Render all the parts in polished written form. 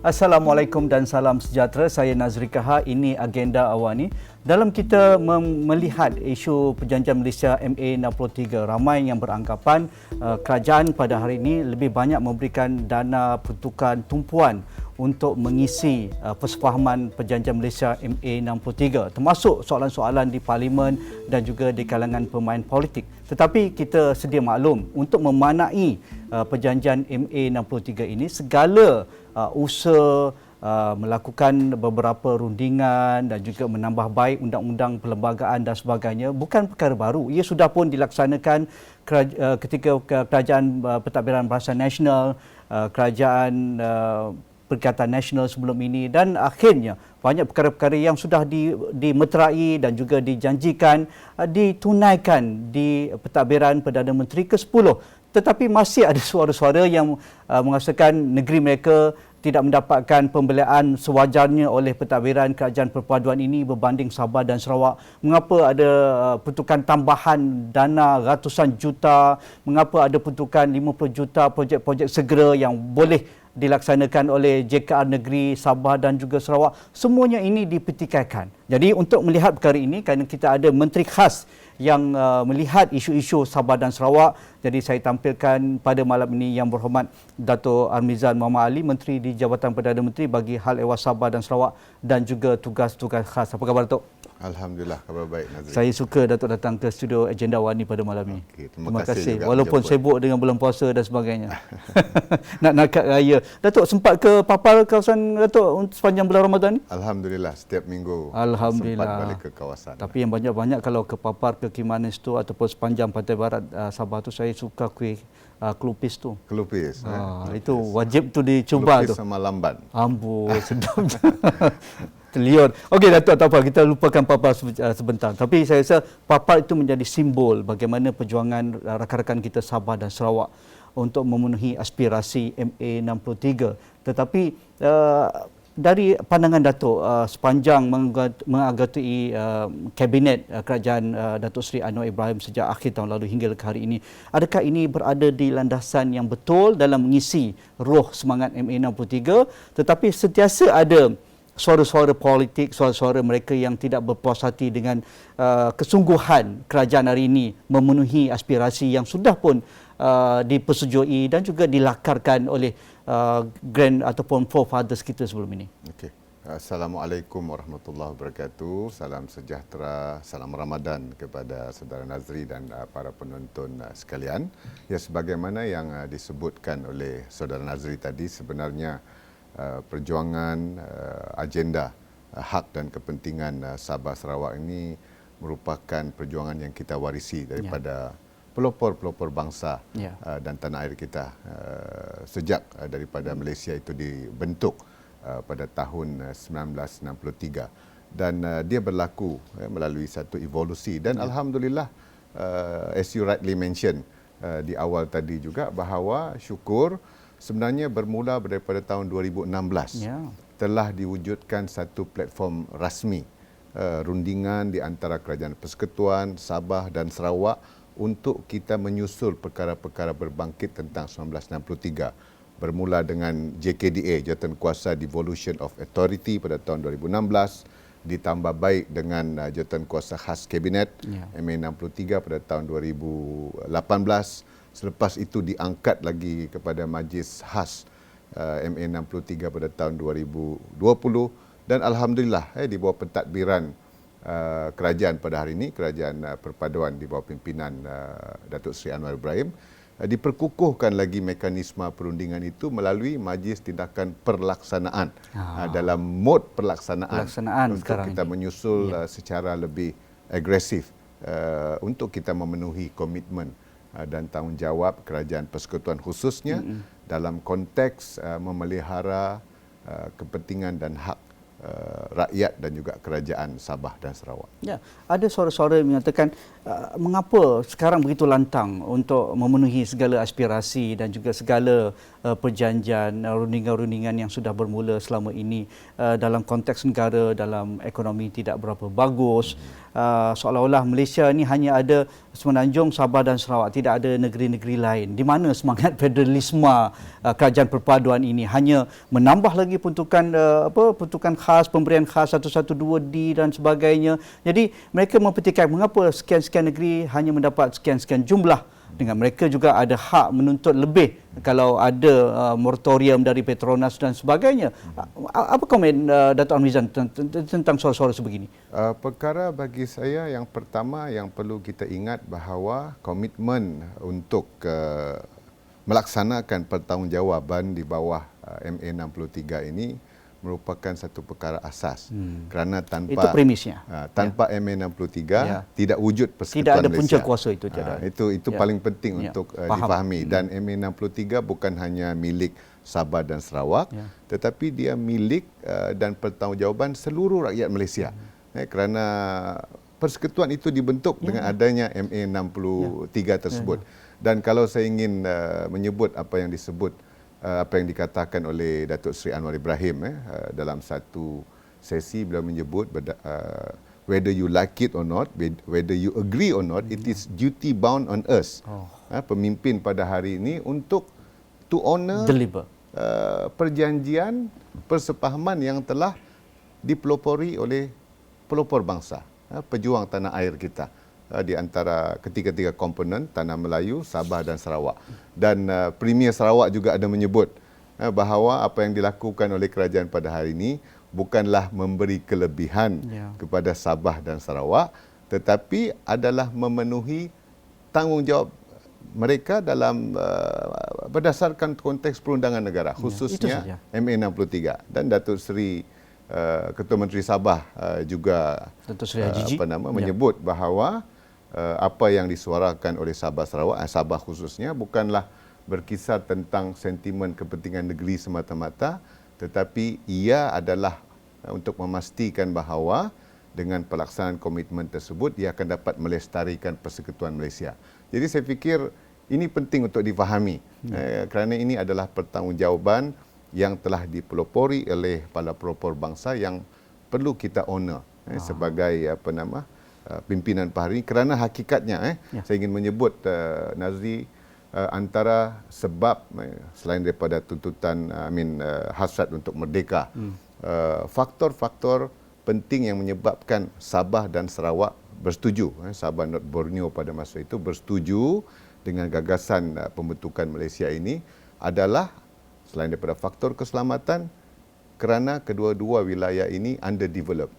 Assalamualaikum dan salam sejahtera. Saya Nazri Kaha. Ini agenda awal ni. Dalam kita melihat isu perjanjian Malaysia MA63, ramai yang beranggapan kerajaan pada hari ini lebih banyak memberikan dana pertukaran tumpuan untuk mengisi persefahaman perjanjian Malaysia MA63, termasuk soalan-soalan di parlimen dan juga di kalangan pemain politik. Tetapi kita sedia maklum untuk memanai perjanjian MA63 ini, segala usaha melakukan beberapa rundingan dan juga menambah baik undang-undang perlembagaan dan sebagainya bukan perkara baru. Ia sudah pun dilaksanakan ketika Kerajaan Pentadbiran Barisan Nasional, Kerajaan Perikatan Nasional sebelum ini, dan akhirnya banyak perkara-perkara yang sudah dimeterai dan juga dijanjikan ditunaikan di pentadbiran Perdana Menteri ke-10. Tetapi masih ada suara-suara yang mengatakan negeri mereka tidak mendapatkan pembelaan sewajarnya oleh pentadbiran kerajaan perpaduan ini berbanding Sabah dan Sarawak. Mengapa ada pertukaran tambahan dana ratusan juta? Mengapa ada pertukaran 50 juta projek-projek segera yang boleh dilaksanakan oleh JKR negeri Sabah dan juga Sarawak? Semuanya ini dipertikaikan. Jadi untuk melihat perkara ini, kerana kita ada menteri khas yang melihat isu-isu Sabah dan Sarawak, jadi saya tampilkan pada malam ini Yang Berhormat Dato' Armizan Muhammad Ali, Menteri di Jabatan Perdana Menteri bagi Hal Ehwal Sabah dan Sarawak dan juga tugas-tugas khas. Apa khabar, Dato'? Alhamdulillah, khabar baik, Nazri. Saya suka Datuk datang ke studio Agenda Wani pada malam ini. Okey, terima kasih. Walaupun sibuk dengan bulan puasa dan sebagainya. Nak kat raya. Datuk sempat ke papar kawasan Datuk sepanjang bulan Ramadan ni? Alhamdulillah, setiap minggu Alhamdulillah. sempat balik ke kawasan. Tapi yang banyak-banyak kalau ke papar, ke Kimanis tu ataupun sepanjang pantai barat Sabah tu, saya suka kuih kelupis tu. Kelupis. Itu wajib tu dicuba kelupis tu. sama lamban. Ambul, sedap. Terliur. Okey, Datuk, tak apa, kita lupakan papar sebentar. Tapi saya rasa papar itu menjadi simbol bagaimana perjuangan rakan-rakan kita Sabah dan Sarawak untuk memenuhi aspirasi MA63. Tetapi dari pandangan Datuk, sepanjang mengagatui kabinet kerajaan Datuk Seri Anwar Ibrahim sejak akhir tahun lalu hingga ke hari ini, adakah ini berada di landasan yang betul dalam mengisi roh semangat MA63, tetapi sentiasa ada suara-suara politik, suara-suara mereka yang tidak berpuas hati dengan kesungguhan kerajaan hari ini memenuhi aspirasi yang sudah pun dipersetujui dan juga dilakarkan oleh grand ataupun forefathers kita sebelum ini. Okey. Assalamualaikum warahmatullahi wabarakatuh. Salam sejahtera, salam Ramadan kepada saudara Nazri dan para penonton sekalian. Ya, sebagaimana yang disebutkan oleh saudara Nazri tadi, sebenarnya perjuangan agenda hak dan kepentingan Sabah Sarawak ini merupakan perjuangan yang kita warisi daripada pelopor-pelopor bangsa dan tanah air kita sejak daripada Malaysia itu dibentuk pada tahun 1963, dan dia berlaku melalui satu evolusi, dan alhamdulillah, as you rightly mention di awal tadi juga, bahawa syukur sebenarnya bermula daripada tahun 2016 telah diwujudkan satu platform rasmi rundingan di antara Kerajaan Persekutuan Sabah dan Sarawak untuk kita menyusul perkara-perkara berbangkit tentang 1963, bermula dengan JKDA, Jawatankuasa Devolution of Authority pada tahun 2016, ditambah baik dengan Jawatankuasa Khas Kabinet MA63 pada tahun 2018. Selepas itu diangkat lagi kepada Majlis Khas MA63 pada tahun 2020, dan alhamdulillah di bawah pentadbiran kerajaan pada hari ini, Kerajaan Perpaduan di bawah pimpinan Datuk Seri Anwar Ibrahim, diperkukuhkan lagi mekanisme perundingan itu melalui Majlis Tindakan Perlaksanaan. Dalam mod pelaksanaan untuk kita menyusul secara lebih agresif untuk kita memenuhi komitmen dan tanggungjawab Kerajaan Persekutuan khususnya dalam konteks memelihara kepentingan dan hak rakyat dan juga kerajaan Sabah dan Sarawak. Ya, ada suara-suara yang menyatakan mengapa sekarang begitu lantang untuk memenuhi segala aspirasi dan juga segala perjanjian, rundingan-rundingan yang sudah bermula selama ini dalam konteks negara, dalam ekonomi tidak berapa bagus. seolah-olah Malaysia ni hanya ada Semenanjung, Sabah dan Sarawak, tidak ada negeri-negeri lain. Di mana semangat federalisme kerajaan perpaduan ini? Hanya menambah lagi peruntukan khas, pemberian khas 112D dan sebagainya. Jadi mereka mempertikaikan mengapa sekian-sekian negeri hanya mendapat sekian-sekian jumlah, dengan mereka juga ada hak menuntut lebih kalau ada moratorium dari Petronas dan sebagainya. Apa komen Dato' Amrizan tentang soal-soal sebegini? Perkara bagi saya yang pertama yang perlu kita ingat bahawa komitmen untuk melaksanakan pertanggungjawaban di bawah MA63 ini merupakan satu perkara asas. Kerana tanpa itu premisnya. Tanpa MA63 tidak wujud persekutuan tidak ada Malaysia. punca kuasa itu. Itu paling penting untuk difahami. Dan MA63 bukan hanya milik Sabah dan Sarawak, tetapi dia milik dan pertanggungjawaban seluruh rakyat Malaysia. Kerana persekutuan itu dibentuk dengan adanya MA63 tersebut. Dan kalau saya ingin menyebut apa yang disebut, apa yang dikatakan oleh Datuk Seri Anwar Ibrahim dalam satu sesi, beliau menyebut whether you like it or not, whether you agree or not, it is duty bound on us. Pemimpin pada hari ini untuk to honor perjanjian persepahaman yang telah dipelopori oleh pelopor bangsa, pejuang tanah air kita, di antara ketiga-tiga komponen Tanah Melayu, Sabah dan Sarawak. Dan Premier Sarawak juga ada menyebut bahawa apa yang dilakukan oleh kerajaan pada hari ini bukanlah memberi kelebihan kepada Sabah dan Sarawak, tetapi adalah memenuhi tanggungjawab mereka dalam berdasarkan konteks perundangan negara, khususnya MA63. Dan Datuk Seri Ketua Menteri Sabah juga menyebut bahawa apa yang disuarakan oleh Sabah Sarawak, Sabah khususnya, bukanlah berkisar tentang sentimen kepentingan negeri semata-mata, tetapi ia adalah untuk memastikan bahawa dengan pelaksanaan komitmen tersebut ia akan dapat melestarikan persekutuan Malaysia. Jadi saya fikir ini penting untuk difahami, kerana ini adalah pertanggungjawaban yang telah dipelopori oleh para pelopor bangsa yang perlu kita honor sebagai pimpinan pada hari ini. Kerana hakikatnya saya ingin menyebut Nazri, antara sebab selain daripada tuntutan hasrat untuk merdeka, faktor-faktor penting yang menyebabkan Sabah dan Sarawak bersetuju, Sabah North Borneo pada masa itu bersetuju dengan gagasan pembentukan Malaysia ini adalah selain daripada faktor keselamatan, kerana kedua-dua wilayah ini underdeveloped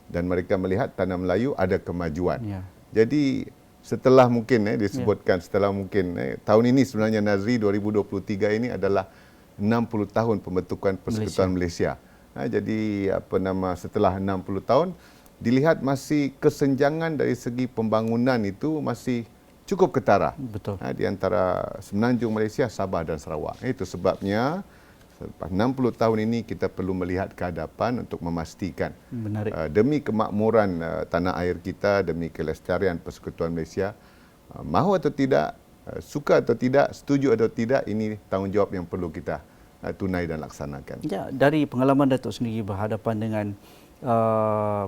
dan mereka melihat Tanah Melayu ada kemajuan. Jadi setelah mungkin disebutkan setelah mungkin tahun ini sebenarnya Nazri 2023 ini adalah 60 tahun pembentukan Persekutuan Malaysia. Jadi setelah 60 tahun dilihat masih kesenjangan dari segi pembangunan itu masih cukup ketara. Betul. Di antara Semenanjung Malaysia, Sabah dan Sarawak. Itu sebabnya selepas 60 tahun ini kita perlu melihat ke hadapan untuk memastikan demi kemakmuran tanah air kita, demi kelestarian Persekutuan Malaysia, mahu atau tidak, suka atau tidak, setuju atau tidak, ini tanggungjawab yang perlu kita tunai dan laksanakan. Ya, dari pengalaman Datuk sendiri berhadapan dengan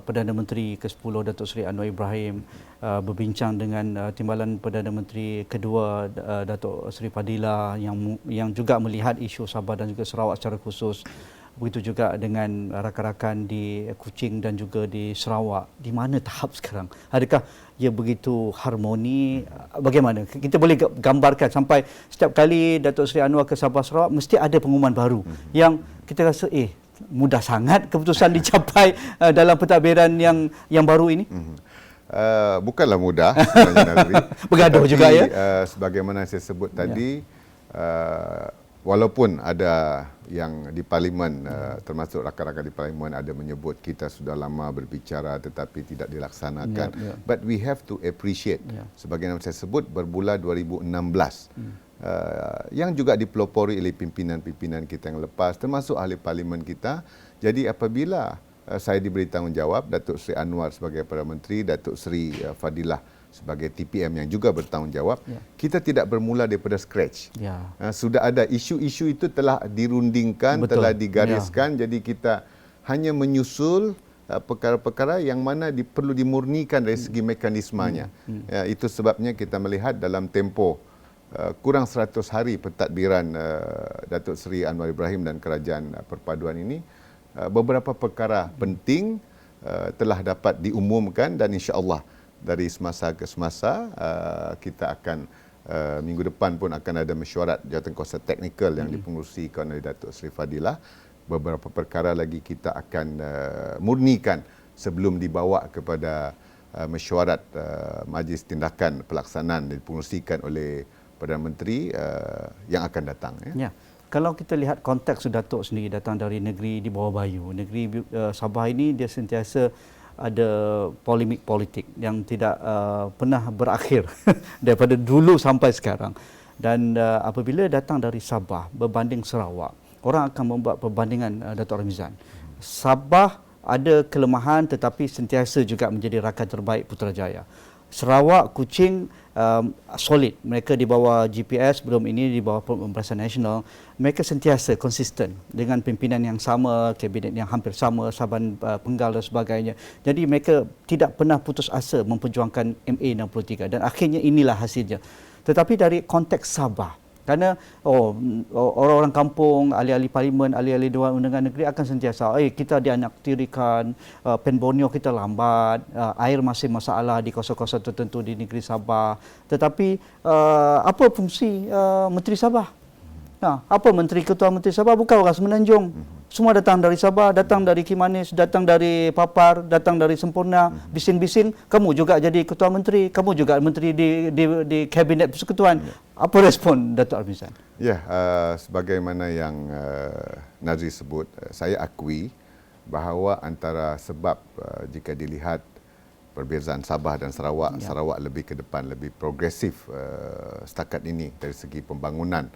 Perdana Menteri ke-10 Datuk Seri Anwar Ibrahim, berbincang dengan Timbalan Perdana Menteri kedua Datuk Seri Fadilah yang juga melihat isu Sabah dan juga Sarawak secara khusus. Begitu juga dengan rakan-rakan di Kuching dan juga di Sarawak. Di mana tahap sekarang? Adakah ia begitu harmoni? Bagaimana? Kita boleh gambarkan sampai setiap kali Datuk Seri Anwar ke Sabah Sarawak mesti ada pengumuman baru yang kita rasa mudah sangat keputusan dicapai dalam pentadbiran yang baru ini. Bukanlah mudah sebenarnya Nazri. Bergaduh juga ya. Sebagaimana saya sebut tadi, walaupun ada yang di Parlimen, termasuk rakan-rakan di Parlimen ada menyebut kita sudah lama berbicara tetapi tidak dilaksanakan. But we have to appreciate, sebagaimana saya sebut, bermula 2016. Yang juga dipelopori oleh pimpinan-pimpinan kita yang lepas, termasuk ahli Parlimen kita. Jadi apabila saya diberi tanggungjawab, Datuk Seri Anwar sebagai Perdana Menteri, Datuk Seri Fadilah sebagai TPM yang juga bertanggungjawab, kita tidak bermula daripada scratch. Sudah ada isu-isu itu telah dirundingkan, telah digariskan, jadi kita hanya menyusul perkara-perkara yang mana perlu dimurnikan dari segi mekanismanya. Ya, itu sebabnya kita melihat dalam tempoh kurang 100 hari pentadbiran Datuk Seri Anwar Ibrahim dan Kerajaan Perpaduan ini, beberapa perkara penting telah dapat diumumkan dan insya-Allah dari semasa ke semasa kita akan minggu depan pun akan ada mesyuarat jawatankuasa teknikal yang dipengerusikan oleh Datuk Seri Fadilah. Beberapa perkara lagi kita akan murnikan sebelum dibawa kepada mesyuarat Majlis Tindakan Pelaksanaan dan dipengerusikan oleh Perdana Menteri yang akan datang. Ya. Kalau kita lihat konteks Datuk sendiri datang dari negeri di bawah bayu, negeri Sabah ini dia sentiasa ada polemik politik yang tidak pernah berakhir daripada dulu sampai sekarang. Dan apabila datang dari Sabah berbanding Sarawak, orang akan membuat perbandingan Datuk Ramizan. Sabah ada kelemahan tetapi sentiasa juga menjadi rakan terbaik Putrajaya. Sarawak, Kuching solid. Mereka di bawah GPS, sebelum ini di bawah Pembebasan Nasional. Mereka sentiasa konsisten dengan pimpinan yang sama, kabinet yang hampir sama, Saban Penggal dan sebagainya. Jadi mereka tidak pernah putus asa memperjuangkan MA63 dan akhirnya inilah hasilnya. Tetapi dari konteks Sabah, kerana orang-orang kampung, ahli-ahli parlimen, ahli-ahli Dewan Undangan Negeri akan sentiasa, kita dianaktirikan, pen Borneo kita lambat, air masih masalah di kawasan-kawasan tertentu di negeri Sabah. Tetapi apa fungsi Menteri Sabah? Apa Ketua Menteri Sabah? Bukan orang Semenanjung. Semua datang dari Sabah, datang dari Kimanis, datang dari Papar, datang dari Sempurna, bising-bising, kamu juga jadi Ketua Menteri, kamu juga Menteri di Kabinet Persekutuan. Apa respon Datuk Ramizan? Ya, sebagaimana yang Nazri sebut, saya akui bahawa antara sebab jika dilihat perbezaan Sabah dan Sarawak, Sarawak lebih ke depan, lebih progresif setakat ini dari segi pembangunan.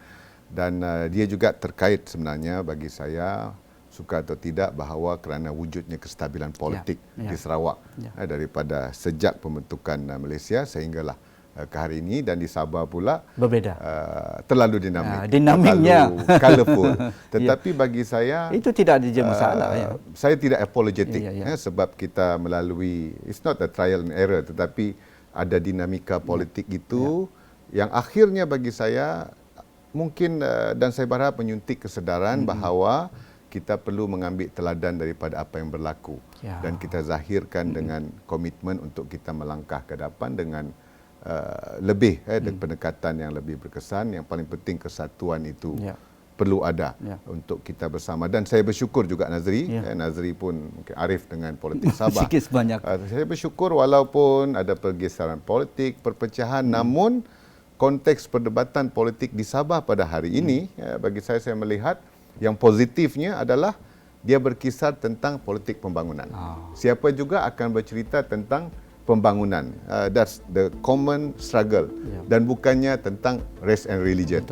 Dan dia juga terkait sebenarnya bagi saya, suka atau tidak, bahawa kerana wujudnya kestabilan politik di Sarawak daripada sejak pembentukan Malaysia sehinggalah ke hari ini, dan di Sabah pula berbeza, terlalu dinamik, dinamiknya terlalu colourful. Tetapi bagi saya itu tidak ada masalah. Saya tidak apologetic sebab kita melalui, it's not a trial and error, tetapi ada dinamika politik itu yang akhirnya bagi saya mungkin dan saya berharap menyuntik kesedaran bahawa kita perlu mengambil teladan daripada apa yang berlaku dan kita zahirkan dengan komitmen untuk kita melangkah ke depan dengan lebih pendekatan yang lebih berkesan. Yang paling penting kesatuan itu perlu ada untuk kita bersama, dan saya bersyukur juga Nazri, Nazri pun mungkin arif dengan politik Sabah. Sikit sebanyak. Saya bersyukur walaupun ada pergeseran politik, perpecahan, namun konteks perdebatan politik di Sabah pada hari ini, bagi saya melihat yang positifnya adalah dia berkisar tentang politik pembangunan. Siapa juga akan bercerita tentang pembangunan. That's the common struggle. Dan bukannya tentang race and religion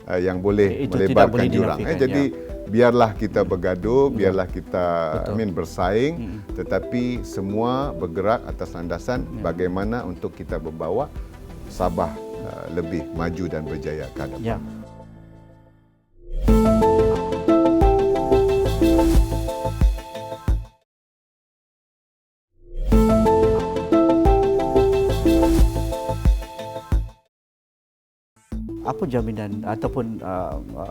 yang boleh melebarkan jurang. Jadi biarlah kita bergaduh, biarlah kita bersaing, tetapi semua bergerak atas landasan bagaimana untuk kita membawa Sabah lebih maju dan berjaya ke hadapan. Apa jaminan ataupun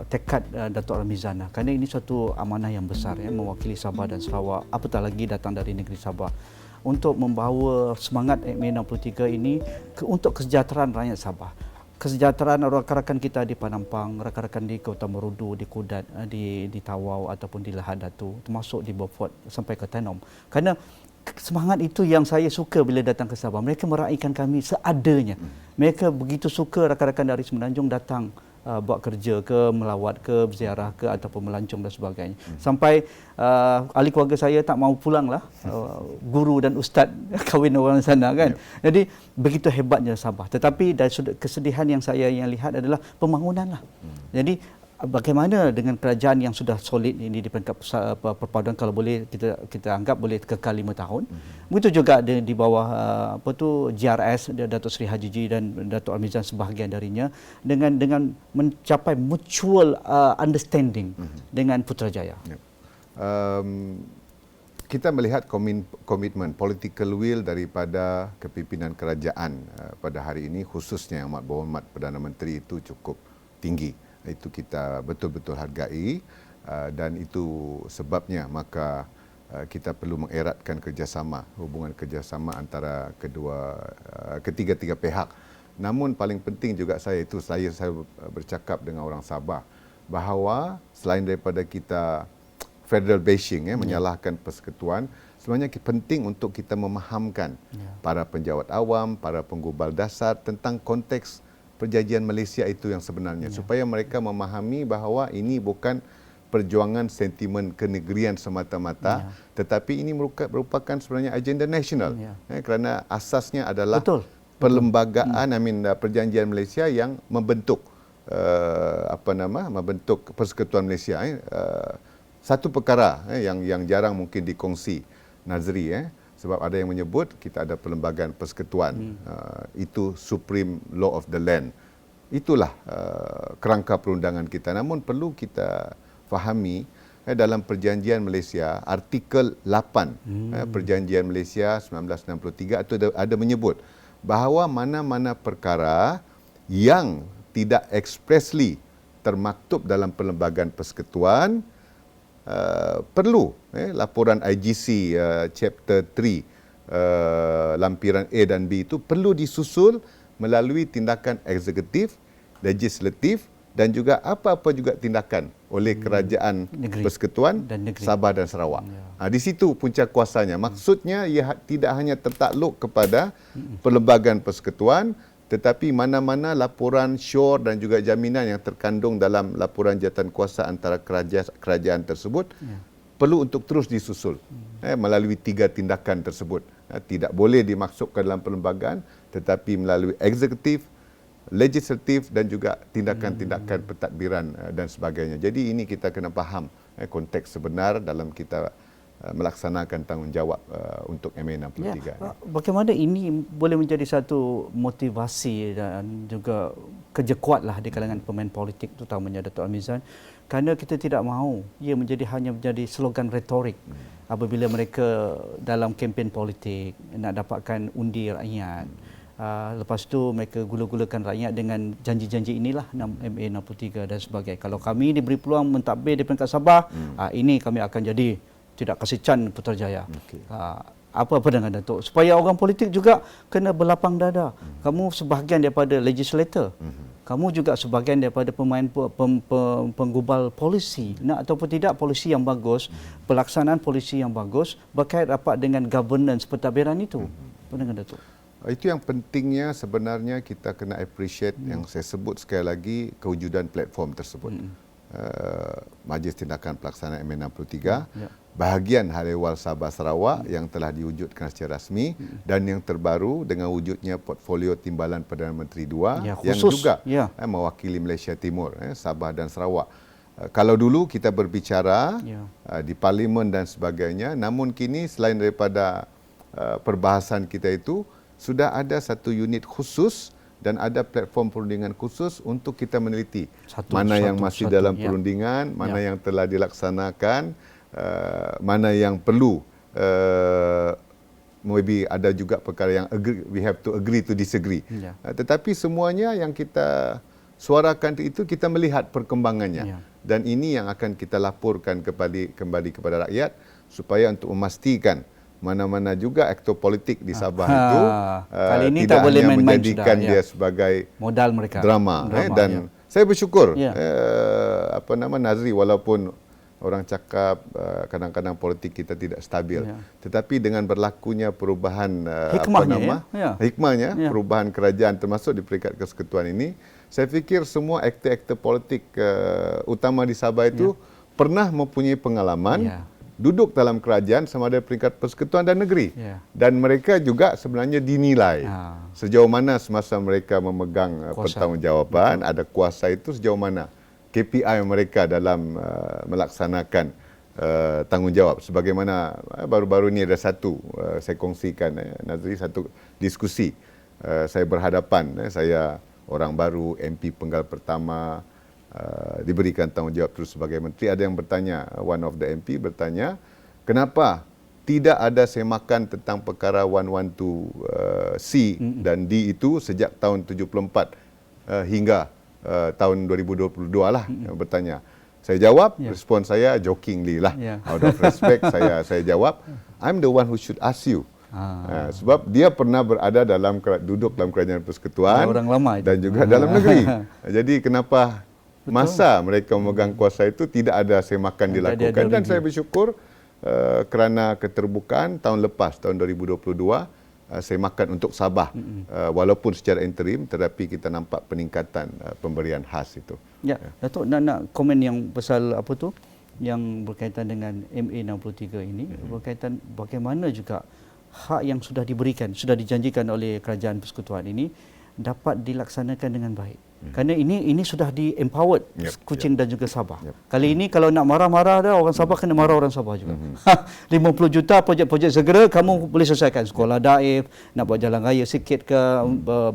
tekad Datuk Ramizan, kerana ini suatu amanah yang besar mewakili Sabah dan Sarawak, apatah lagi datang dari negeri Sabah, untuk membawa semangat MA63 ini untuk kesejahteraan rakyat Sabah. Kesejahteraan rakan-rakan kita di Panampang, rakan-rakan di Kota Merudu, di Kudat, di Tawau ataupun di Lahad Datu, termasuk di Beaufort sampai ke Tenom. Kerana semangat itu yang saya suka bila datang ke Sabah. Mereka meraihkan kami seadanya. Mereka begitu suka rakan-rakan dari Semenanjung datang buat kerja ke, melawat ke, berziarah ke ataupun melancong dan sebagainya. Sampai ahli keluarga saya tak mahu pulanglah, guru dan ustaz kahwin orang sana kan. Jadi begitu hebatnya Sabah. Tetapi dari sudut kesedihan yang saya lihat adalah pembangunan lah. Jadi bagaimana dengan kerajaan yang sudah solid ini di peringkat perpaduan, kalau boleh kita anggap boleh kekal 5 tahun. Begitu juga di bawah GRS Datuk Seri Hajiji dan Datuk Ramizan sebahagian darinya dengan mencapai mutual understanding dengan Putrajaya. kita melihat komitmen political will daripada kepimpinan kerajaan pada hari ini, khususnya Yang Berhormat Perdana Menteri, itu cukup tinggi. Itu kita betul-betul hargai, dan itu sebabnya maka kita perlu mengeratkan kerjasama, hubungan kerjasama antara ketiga-tiga pihak. Namun paling penting juga saya bercakap dengan orang Sabah bahawa selain daripada kita federal bashing, menyalahkan persekutuan, sebenarnya penting untuk kita memahamkan para penjawat awam, para penggubal dasar tentang konteks perjanjian Malaysia itu yang sebenarnya, supaya mereka memahami bahawa ini bukan perjuangan sentimen kenegerian semata-mata, tetapi ini merupakan sebenarnya agenda nasional, kerana asasnya adalah perlembagaan, perjanjian Malaysia yang membentuk membentuk Persekutuan Malaysia. Satu perkara yang jarang mungkin dikongsi, Nazri, sebab ada yang menyebut kita ada perlembagaan persekutuan, itu supreme law of the land. Itulah kerangka perundangan kita. Namun perlu kita fahami dalam perjanjian Malaysia, artikel 8 perjanjian Malaysia 1963 itu ada menyebut bahawa mana-mana perkara yang tidak expressly termaktub dalam perlembagaan persekutuan perlu laporan IGC chapter 3 lampiran A dan B itu perlu disusul melalui tindakan eksekutif, legislatif dan juga apa-apa juga tindakan oleh kerajaan persekutuan Sabah dan Sarawak. Di situ punca kuasanya. Maksudnya ia tidak hanya tertakluk kepada perlembagaan persekutuan, tetapi mana-mana laporan syur dan juga jaminan yang terkandung dalam laporan jawatan kuasa antara kerajaan tersebut perlu untuk terus disusul melalui 3 tindakan tersebut. Tidak boleh dimasukkan dalam perlembagaan, tetapi melalui eksekutif, legislatif dan juga tindakan-tindakan pentadbiran dan sebagainya. Jadi ini kita kena faham konteks sebenar dalam kita melaksanakan tanggungjawab untuk MA 63. Bagaimana ini boleh menjadi satu motivasi dan juga kerja kuatlah di kalangan pemain politik, terutamanya Datuk Amizan, kerana kita tidak mahu ia hanya menjadi slogan retorik apabila mereka dalam kempen politik nak dapatkan undi rakyat. Lepas tu mereka gula-gulakan rakyat dengan janji-janji inilah MA 63 dan sebagainya. Kalau kami diberi peluang mentadbir di peringkat Sabah, ini kami akan jadi tidak kasih can Putrajaya. Apa pandangan Datuk? Supaya orang politik juga kena berlapang dada. Kamu sebahagian daripada legislator. Kamu juga sebahagian daripada penggubal polisi. Nak ataupun tidak polisi yang bagus, pelaksanaan polisi yang bagus berkait rapat dengan governance pentadbiran itu. Pandangan Datuk? Itu yang pentingnya sebenarnya kita kena appreciate yang saya sebut sekali lagi, kewujudan platform tersebut. Majlis Tindakan Pelaksanaan MA 63, bahagian Hal Ehwal Sabah Sarawak yang telah diwujudkan secara rasmi dan yang terbaru dengan wujudnya portfolio Timbalan Perdana Menteri 2 yang juga mewakili Malaysia Timur, Sabah dan Sarawak. Kalau dulu kita berbicara di parlimen dan sebagainya, namun kini selain daripada perbahasan kita itu, sudah ada satu unit khusus dan ada platform perundingan khusus untuk kita meneliti mana yang masih dalam perundingan, mana yang telah dilaksanakan, mana yang perlu, maybe ada juga perkara yang we have to agree to disagree. Tetapi semuanya yang kita suarakan itu kita melihat perkembangannya. Dan ini yang akan kita laporkan kembali kepada rakyat supaya untuk memastikan mana-mana juga aktor politik di Sabah itu kali ini tidak tak boleh hanya main-main menjadikan sudah, dia sebagai modal mereka drama. Dan saya bersyukur Nazri, walaupun orang cakap kadang-kadang politik kita tidak stabil, tetapi dengan berlakunya perubahan hikmahnya perubahan kerajaan termasuk di peringkat persekutuan ini, saya fikir semua aktor-aktor politik utama di Sabah itu pernah mempunyai pengalaman duduk dalam kerajaan sama ada peringkat persekutuan dan negeri. Dan mereka juga sebenarnya dinilai sejauh mana semasa mereka memegang pertanggungjawaban, ada kuasa itu sejauh mana KPI mereka dalam melaksanakan tanggungjawab. Sebagaimana baru-baru ini ada satu, saya kongsikan, Nazri, satu diskusi. Saya berhadapan, saya orang baru, MP penggal pertama, diberikan tanggungjawab terus sebagai menteri. Ada yang bertanya, one of the MP bertanya, kenapa tidak ada semakan tentang perkara 112C dan D itu sejak tahun 74 hingga tahun 2022 lah bertanya. Saya jawab, respon saya jokingly lah. Out of respect saya jawab, I'm the one who should ask you. Sebab dia pernah berada duduk dalam kerajaan persekutuan orang lama itu. dan juga dalam negeri. Jadi kenapa masa mereka memegang kuasa itu tidak ada semakan dilakukan, dan saya bersyukur kerana keterbukaan tahun lepas, tahun 2022, semakan untuk Sabah walaupun secara interim, tetapi kita nampak peningkatan pemberian khas itu. Ya, Datuk nak komen yang pasal apa tu yang berkaitan dengan MA63 ini, berkaitan bagaimana juga hak yang sudah diberikan, sudah dijanjikan oleh kerajaan persekutuan ini dapat dilaksanakan dengan baik. Kerana ini sudah di-empowered Kuching dan juga Sabah. Kali ini kalau nak marah-marah dah, orang Sabah kena marah orang Sabah juga. 50 juta projek-projek segera kamu boleh selesaikan. Sekolah daif, nak buat jalan raya sikit ke,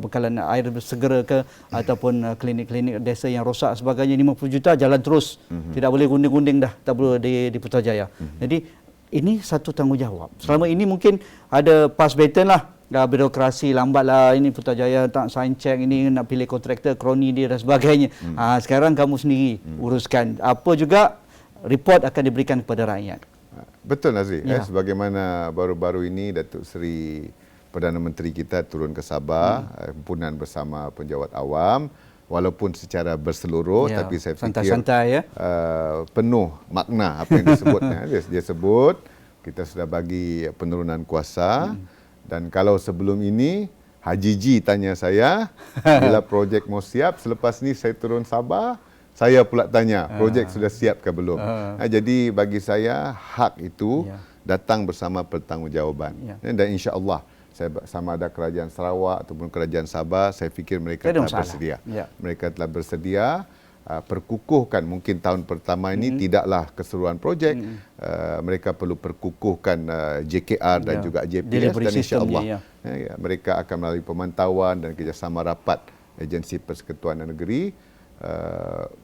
bekalan air segera ke, ataupun klinik-klinik desa yang rosak sebagainya. 50 juta jalan terus. Tidak boleh gunding-gunding dah, tak perlu di Putrajaya. Jadi ini satu tanggungjawab. Selama ini mungkin ada pass baton lah, birokrasi lambat lah, ini Putrajaya tak sign check, ini nak pilih kontraktor, kroni dia dan sebagainya. Sekarang kamu sendiri uruskan. Apa juga report akan diberikan kepada rakyat. Betul Nazri, sebagaimana baru-baru ini Datuk Seri Perdana Menteri kita turun ke Sabah, himpunan bersama penjawat awam, walaupun secara berseluruh, tapi saya fikir santai-santai, penuh makna apa yang disebutnya. Dia sebut kita sudah bagi penurunan kuasa, dan kalau sebelum ini Haji Ji tanya saya bila projek mau siap, selepas ni saya turun Sabah, saya pula tanya projek sudah siap ke belum. Jadi bagi saya hak itu datang bersama pertanggungjawaban, dan insya-Allah sama ada kerajaan Sarawak ataupun kerajaan Sabah, saya fikir mereka telah bersedia. Mereka telah bersedia perkukuhkan. Mungkin tahun pertama ini tidaklah keseluruhan projek. Mereka perlu perkukuhkan JKR dan juga JPS, dan insya-Allah mereka akan melalui pemantauan dan kerjasama rapat agensi persekutuan dan negeri.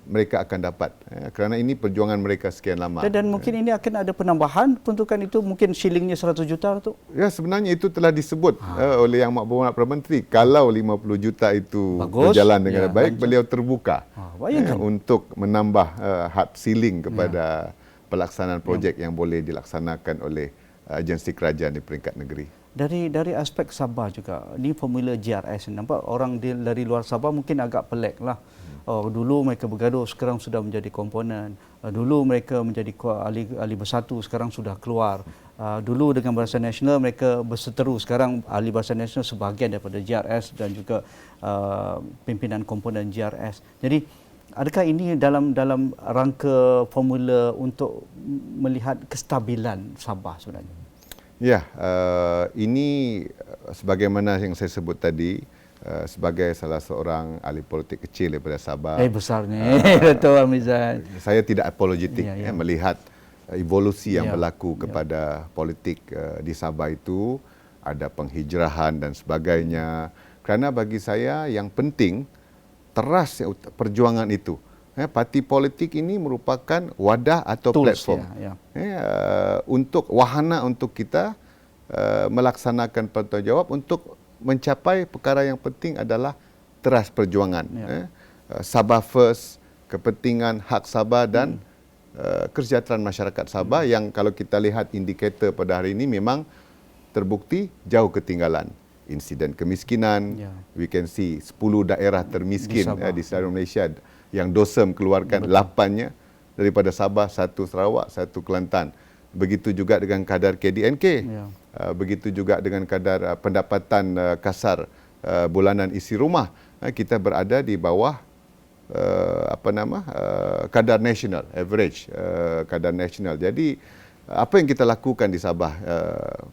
Mereka akan dapat, kerana ini perjuangan mereka sekian lama. Dan mungkin ini akan ada penambahan peruntukan itu, mungkin shillingnya 100 juta tu. Ya, sebenarnya itu telah disebut oleh Yang Berhormat Perdana Menteri. Kalau 50 juta itu berjalan dengan baik, beliau terbuka untuk menambah had ceiling kepada pelaksanaan projek yang boleh dilaksanakan oleh agensi kerajaan di peringkat negeri. Dari aspek Sabah juga, ni formula GRS, nampak orang dari luar Sabah mungkin agak pelik lah. Dulu mereka bergaduh, sekarang sudah menjadi komponen. Dulu mereka menjadi ahli bersatu, sekarang sudah keluar. Dulu dengan Barisan Nasional mereka berseteru, sekarang ahli Barisan Nasional sebahagian daripada GRS dan juga pimpinan komponen GRS. Jadi adakah ini dalam rangka formula untuk melihat kestabilan Sabah sebenarnya? Ya, ini sebagaimana yang saya sebut tadi, sebagai salah seorang ahli politik kecil daripada Sabah. Besar ni, Dato' Hamizan. Saya tidak apologetik melihat evolusi yang berlaku kepada politik di Sabah itu, ada penghijrahan dan sebagainya. Kerana bagi saya yang penting, teras perjuangan itu. Parti politik ini merupakan wadah atau platform untuk wahana untuk kita melaksanakan pertanggungjawab untuk mencapai perkara yang penting adalah teras perjuangan. Sabah first, kepentingan hak Sabah dan kesejahteraan masyarakat Sabah yang kalau kita lihat indikator pada hari ini memang terbukti jauh ketinggalan. Insiden kemiskinan, we can see 10 daerah termiskin di seluruh Malaysia yang DOSEM keluarkan 8-nya daripada Sabah, 1 Sarawak, 1 Kelantan. Begitu juga dengan kadar KDNK. Begitu juga dengan kadar pendapatan kasar bulanan isi rumah. Kita berada di bawah kadar nasional, average kadar nasional. Jadi apa yang kita lakukan di Sabah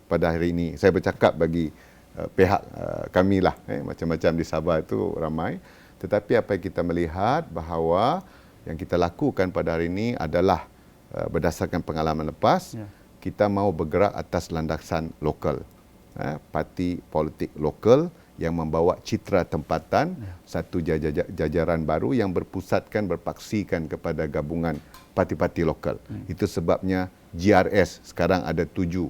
pada hari ini, saya bercakap bagi pihak kami lah, macam-macam di Sabah itu ramai. Tetapi apa yang kita melihat bahawa yang kita lakukan pada hari ini adalah berdasarkan pengalaman lepas, kita mau bergerak atas landasan lokal. Parti politik lokal yang membawa citra tempatan, satu jajaran baru yang berpusatkan, berpaksikan kepada gabungan parti-parti lokal. Itu sebabnya GRS sekarang ada 7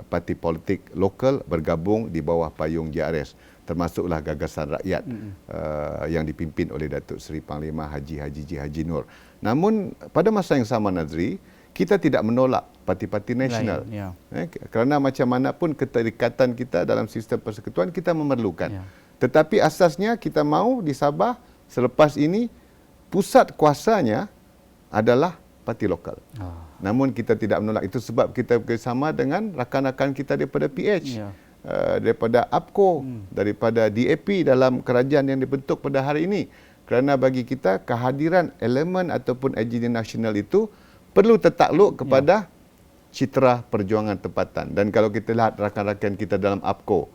parti politik lokal bergabung di bawah payung JRS, termasuklah Gagasan Rakyat yang dipimpin oleh Datuk Seri Panglima Haji Nur. Namun pada masa yang sama, Nazri, kita tidak menolak parti-parti nasional. Kerana macam mana pun keterikatan kita dalam sistem persekutuan kita memerlukan. Tetapi asasnya kita mahu di Sabah selepas ini pusat kuasanya adalah parti lokal. Namun kita tidak menolak itu sebab kita bekerjasama dengan rakan-rakan kita daripada PH, daripada APCO, daripada DAP dalam kerajaan yang dibentuk pada hari ini. Kerana bagi kita kehadiran elemen ataupun agenda nasional itu perlu tertakluk kepada citra perjuangan tempatan. Dan kalau kita lihat rakan-rakan kita dalam APCO,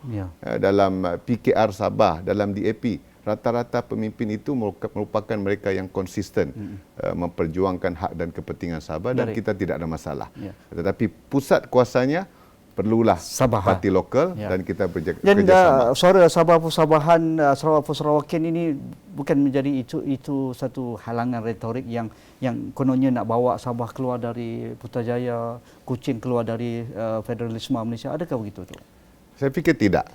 dalam PKR Sabah, dalam DAP, rata-rata pemimpin itu merupakan mereka yang konsisten memperjuangkan hak dan kepentingan Sabah dan kita tidak ada masalah. Tetapi pusat kuasanya perlulah parti lokal dan kita bekerjasama. Dan suara Sabah Persabahan, Sarawak Persarawakan ini bukan menjadi itu satu halangan retorik yang kononnya nak bawa Sabah keluar dari Putrajaya, Kuching keluar dari federalisme Malaysia. Adakah begitu tu? Saya fikir tidak.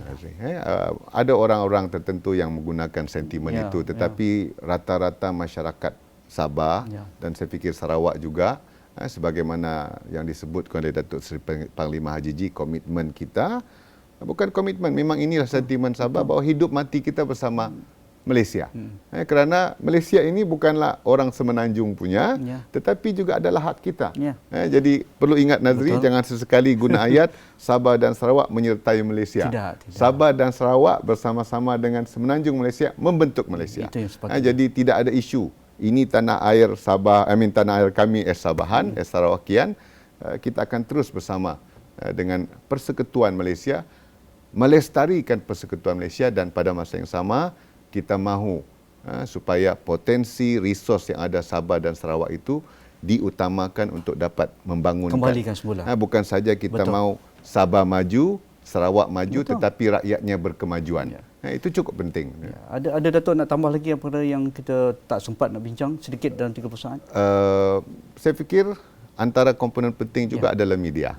Ada orang-orang tertentu yang menggunakan sentimen itu, tetapi rata-rata masyarakat Sabah dan saya fikir Sarawak juga, sebagaimana yang disebutkan oleh Datuk Seri Panglima Haji, komitmen kita, bukan komitmen, memang inilah sentimen Sabah bahawa hidup mati kita bersama Malaysia. Kerana Malaysia ini bukanlah orang semenanjung punya, tetapi juga adalah hak kita. Jadi perlu ingat, Nazri, jangan sesekali guna ayat Sabah dan Sarawak menyertai Malaysia. Tidak. Sabah dan Sarawak bersama-sama dengan semenanjung Malaysia membentuk Malaysia. Jadi tidak ada isu. Ini tanah air Sabah, tanah air kami Sabahan, Sarawakian. Kita akan terus bersama dengan Persekutuan Malaysia, melestarikan Persekutuan Malaysia dan pada masa yang sama kita mahu supaya potensi resos yang ada Sabah dan Sarawak itu diutamakan untuk dapat membangunkan. Kembalikan semula. Bukan saja kita mahu Sabah maju, Sarawak maju, tetapi rakyatnya berkemajuan. Itu cukup penting. Ada Datuk nak tambah lagi apa yang kita tak sempat nak bincang sedikit dalam 30 saat? Saya fikir antara komponen penting juga adalah media.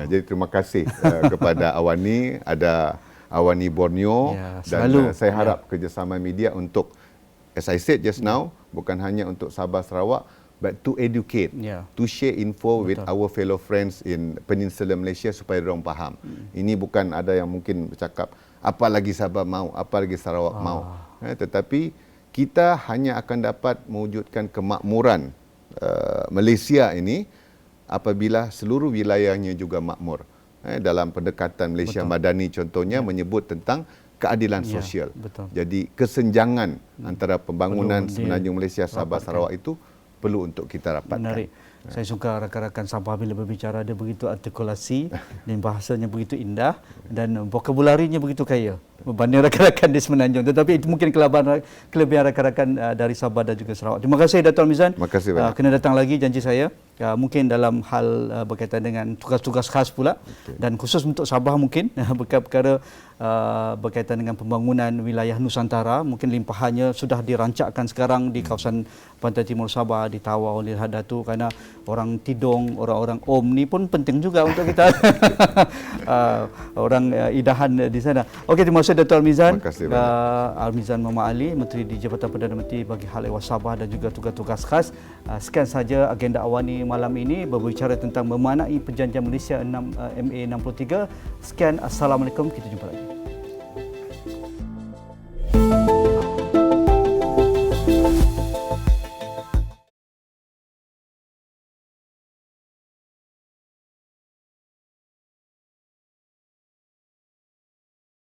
Jadi terima kasih kepada Awani, ada Awani Borneo dan saya harap kerjasama media untuk, as I said just now, bukan hanya untuk Sabah Sarawak, but to educate, to share info with our fellow friends in Peninsula Malaysia supaya mereka faham. Ini bukan ada yang mungkin bercakap apa lagi Sabah mau, apa lagi Sarawak mau. Tetapi kita hanya akan dapat mewujudkan kemakmuran Malaysia ini apabila seluruh wilayahnya juga makmur. Dalam pendekatan Malaysia Madani contohnya menyebut tentang keadilan sosial. Jadi kesenjangan antara pembangunan semenanjung Malaysia Sabah Sarawak itu perlu untuk kita rapatkan. Menarik. Saya suka rakan-rakan Sabah bila berbicara, dia begitu artikulasi dan bahasanya begitu indah dan vokabularinya begitu kaya berbanding rakan-rakan di Semenanjung. Tetapi itu mungkin kelebihan rakan-rakan dari Sabah dan juga Sarawak. Terima kasih Datuk Mizan. Terima kasih banyak. Kena datang lagi janji saya. Mungkin dalam hal berkaitan dengan tugas-tugas khas pula dan khusus untuk Sabah mungkin perkara berkaitan dengan pembangunan wilayah Nusantara, mungkin limpahannya sudah dirancangkan sekarang di kawasan Pantai Timur Sabah, ditawar oleh Hadatu, kerana orang Tidong, orang-orang Om ni pun penting juga untuk kita orang idahan di sana. Okey, terima kasih Datuk Al-Mizan. Al-Mizan Muhammad Ali, Menteri di Jabatan Perdana Menteri bagi Hal Ehwal Sabah dan juga tugas-tugas khas. Sekian saja agenda Awani malam ini berbicara tentang memaknai Perjanjian Malaysia MA 63. Sekian, Assalamualaikum, kita jumpa lagi.